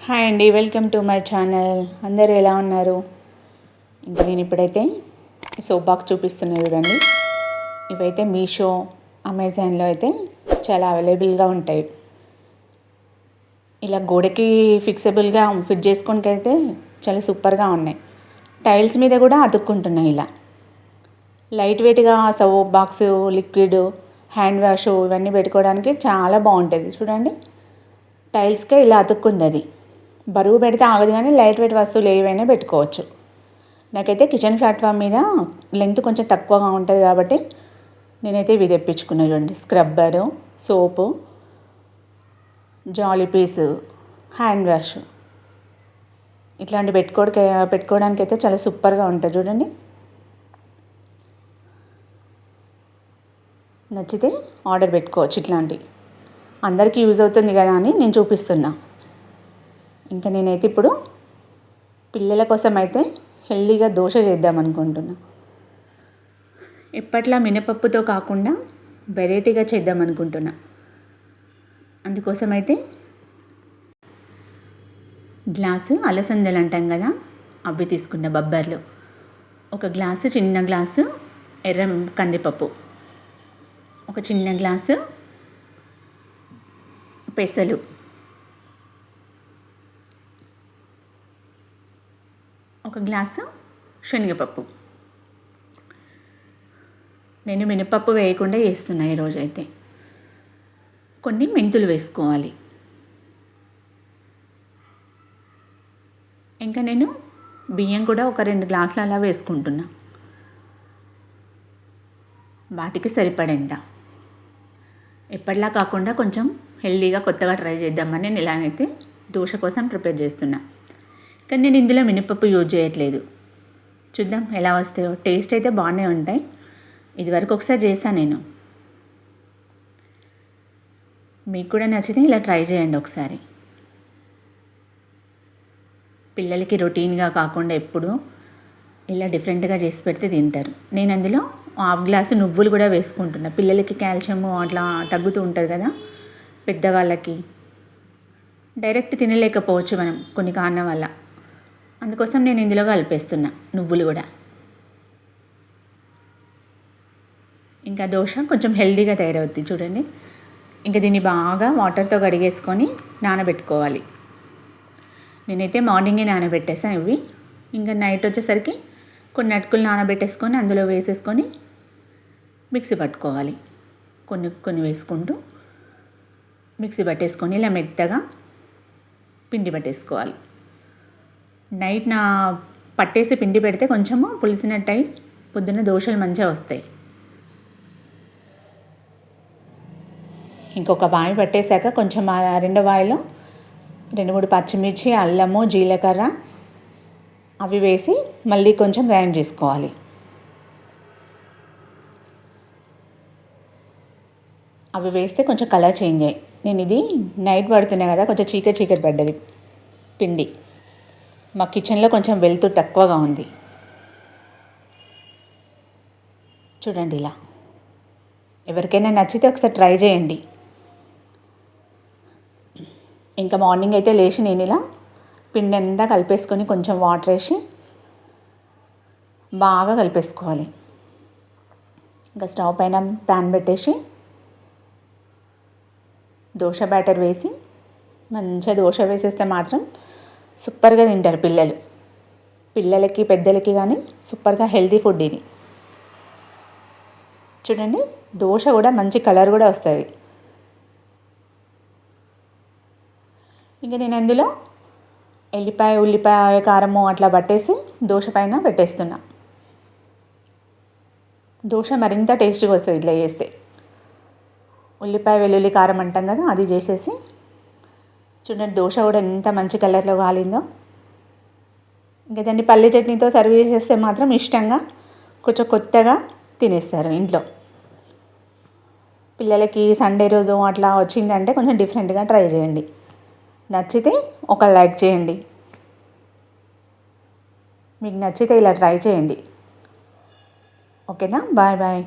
Hi అండి, welcome to my channel. అందరూ ఎలా ఉన్నారు? ఇంకా నేను ఇప్పుడైతే సోప్ బాక్స్ చూపిస్తున్నా చూడండి. ఇవైతే మీషో, అమెజాన్లో అయితే చాలా అవైలబుల్గా ఉంటాయి. ఇలా గోడకి ఫిక్సబుల్గా ఫిట్ చేసుకోనికి అయితే చాలా సూపర్గా ఉన్నాయి. టైల్స్ మీద కూడా అతుక్కుంటున్నాయి. ఇలా లైట్ వెయిట్గా soap box, liquid, hand wash ఇవన్నీ పెట్టుకోవడానికి చాలా బాగుంటుంది. చూడండి, టైల్స్కే ఇలా అతుక్కుంది. అది బరువు పెడితే ఆగదు, కానీ లైట్ వెయిట్ వస్తువులు ఏవైనా పెట్టుకోవచ్చు. నాకైతే కిచెన్ ప్లాట్ఫామ్ మీద లెంత్ కొంచెం తక్కువగా ఉంటుంది కాబట్టి నేనైతే ఇవి తెప్పించుకున్నా. చూడండి, స్క్రబ్బరు, సోపు, జాలీ పీసు, హ్యాండ్ వాష్ ఇట్లాంటి పెట్టుకోవడానికి అయితే చాలా సూపర్గా ఉంటుంది. చూడండి, నచ్చితే ఆర్డర్ పెట్టుకోవచ్చు. ఇట్లాంటి అందరికీ యూజ్ అవుతుంది కదా అని నేను చూపిస్తున్నా. ఇంకా నేనైతే ఇప్పుడు పిల్లల కోసం అయితే హెల్దీగా దోశ చేద్దాం అనుకుంటున్నా. ఎప్పట్లా మినపప్పుతో కాకుండా వెరైటీగా చేద్దాం అనుకుంటున్నా. అందుకోసం అయితే గ్లాసు అలసందలు అంటాం కదా, అవి తీసుకున్న బొబ్బర్లు, ఒక గ్లాసు, చిన్న గ్లాసు ఎర్ర కందిపప్పు, ఒక చిన్న గ్లాసు పెసలు, ఒక గ్లాసు శనగపప్పు. నేను మినపప్పు వేయకుండా చేస్తున్నా ఈరోజు అయితే. కొన్ని మెంతులు వేసుకోవాలి. ఇంకా నేను బియ్యం కూడా ఒక 2 గ్లాసులు అలా వేసుకుంటున్నా, వాటికి సరిపడేంత. ఎప్పటిలా కాకుండా కొంచెం హెల్దీగా కొత్తగా ట్రై చేద్దామని నేను ఇలానైతే దోశ కోసం ప్రిపేర్ చేస్తున్నా. కానీ నేను ఇందులో మినపప్పు యూజ్ చేయట్లేదు. చూద్దాం ఎలా వస్తాయో. టేస్ట్ అయితే బాగానే ఉంటాయి. ఇదివరకు ఒకసారి చేశాను నేను. మీకు కూడా నచ్చితే ఇలా ట్రై చేయండి ఒకసారి. పిల్లలకి రొటీన్గా కాకుండా ఎప్పుడు ఇలా డిఫరెంట్గా చేసి పెడితే తింటారు. నేను అందులో 1/2 గ్లాసు నువ్వులు కూడా వేసుకుంటున్నా. పిల్లలకి కాల్షియము అట్లా తగ్గుతూ ఉంటుంది కదా, పెద్దవాళ్ళకి డైరెక్ట్ తినలేకపోవచ్చు మనం కొన్ని కారణం వల్ల. అందుకోసం నేను ఇందులో కలిపేస్తున్నా నువ్వులు కూడా. ఇంకా దోశ కొంచెం హెల్దీగా తయారవుద్ది. చూడండి, ఇంకా దీన్ని బాగా వాటర్తో కడిగేసుకొని నానబెట్టుకోవాలి. నేనైతే మార్నింగే నానబెట్టేసాను ఇవి. ఇంకా నైట్ వచ్చేసరికి కొన్ని అటుకులు నానబెట్టేసుకొని అందులో వేసేసుకొని మిక్సీ పట్టుకోవాలి. కొన్ని కొన్ని వేసుకుంటూ మిక్సీ పట్టేసుకొని ఇలా మెత్తగా పిండి పట్టేసుకోవాలి. నైట్ పట్టేసి పిండి పెడితే కొంచెము పులిసినట్టయి పొద్దున్న దోశలు మంచిగా వస్తాయి. ఇంకొక వాయి పట్టేశాక కొంచెం రెండో వాయిలో 2-3 పచ్చిమిర్చి, అల్లము, జీలకర్ర అవి వేసి మళ్ళీ కొంచెం గ్రైండ్ చేసుకోవాలి. అవి వేస్తే కొంచెం కలర్ చేంజ్ అయ్యి. నేను ఇది నైట్ పడుతున్నా కదా, కొంచెం చీకటి పడ్డది పిండి. మా కిచెన్లో కొంచెం వెలుతురు తక్కువగా ఉంది. చూడండి, ఇలా ఎవరికైనా నచ్చితే ఒకసారి ట్రై చేయండి. ఇంకా మార్నింగ్ అయితే లేచి నేను ఇలా పిండి అంతా కలిపేసుకొని కొంచెం వాటర్ వేసి బాగా కలిపేసుకోవాలి. ఇంకా స్టవ్ పైన ప్యాన్ పెట్టేసి దోశ బ్యాటర్ వేసి మంచిగా దోశ వేసేస్తే మాత్రం సూపర్గా తింటారు పిల్లలు. పిల్లలకి పెద్దలకి కానీ సూపర్గా హెల్తీ ఫుడ్ ఇది. చూడండి, దోశ కూడా మంచి కలర్ కూడా వస్తుంది. ఇంకా నేను అందులో ఎల్లిపాయ, ఉల్లిపాయ, కారము అట్లా పట్టేసి దోశ పైన పెట్టేస్తున్నా. దోశ మరింత టేస్టీగా వస్తుంది ఇట్లా చేస్తే. ఉల్లిపాయ, వెల్లుల్లి, కారం అంటాం కదా, అది చేసేసి చూడండి దోశ కూడా ఎంత మంచి కలర్లో కాలిందో. ఇంకా దాన్ని పల్లి చట్నీతో సర్వ్ చేసేస్తే మాత్రం ఇష్టంగా కొంచెం కొత్తగా తినేస్తారు ఇంట్లో. పిల్లలకి సండే రోజు అట్లా వచ్చిందంటే కొంచెం డిఫరెంట్గా ట్రై చేయండి. నచ్చితే ఒక లైక్ చేయండి. మీకు నచ్చితే ఇలా ట్రై చేయండి. ఓకేనా? Bye bye.